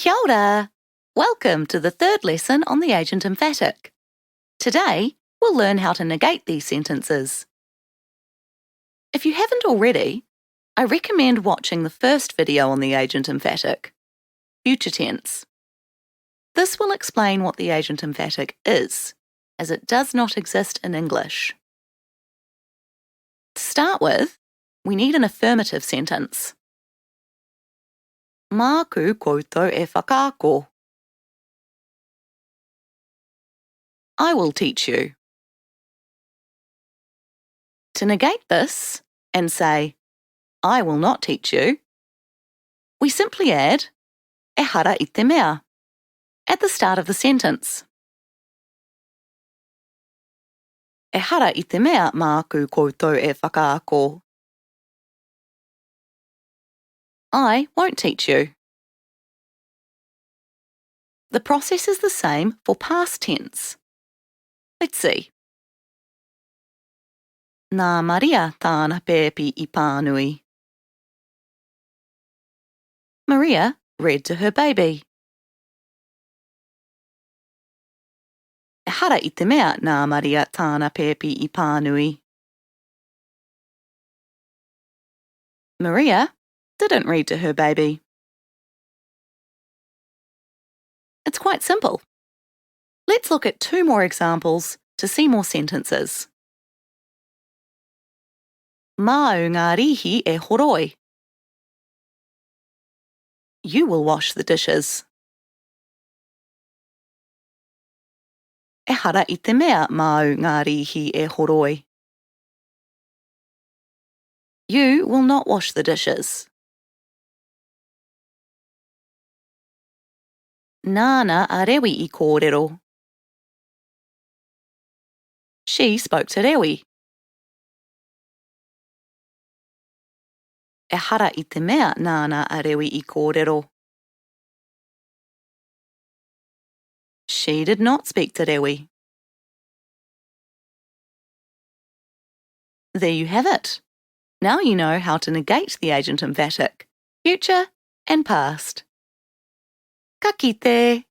Kia ora! Welcome to the third lesson on the agent emphatic. Today, we'll learn how to negate these sentences. If you haven't already, I recommend watching the first video on the agent emphatic, future tense. This will explain what the agent emphatic is, as it does not exist in English. To start with, we need an affirmative sentence. Māku koutou e whakaako. I will teach you. To negate this and say, I will not teach you, we simply add e hara i te mea at the start of the sentence. E hara i te mea māku koutou e whakaako. I won't teach you. The process is the same for past tense. Let's see. Nā Maria tāna pēpi I pānui. Maria read to her baby. E hara I te mea nā Maria tāna pēpi I pānui. Maria didn't read to her baby. It's quite simple. Let's look at two more examples to see more sentences. Māu ngā rihi e horoi. You will wash the dishes. E hara I te mea māu ngā rihi e horoi. You will not wash the dishes. Nāna a rewi I kōrero. She spoke to rewi. E hara I te mea nāna a rewi I kōrero. She did not speak to rewi. There you have it. Now you know how to negate the agent emphatic, future and past. Ka kite!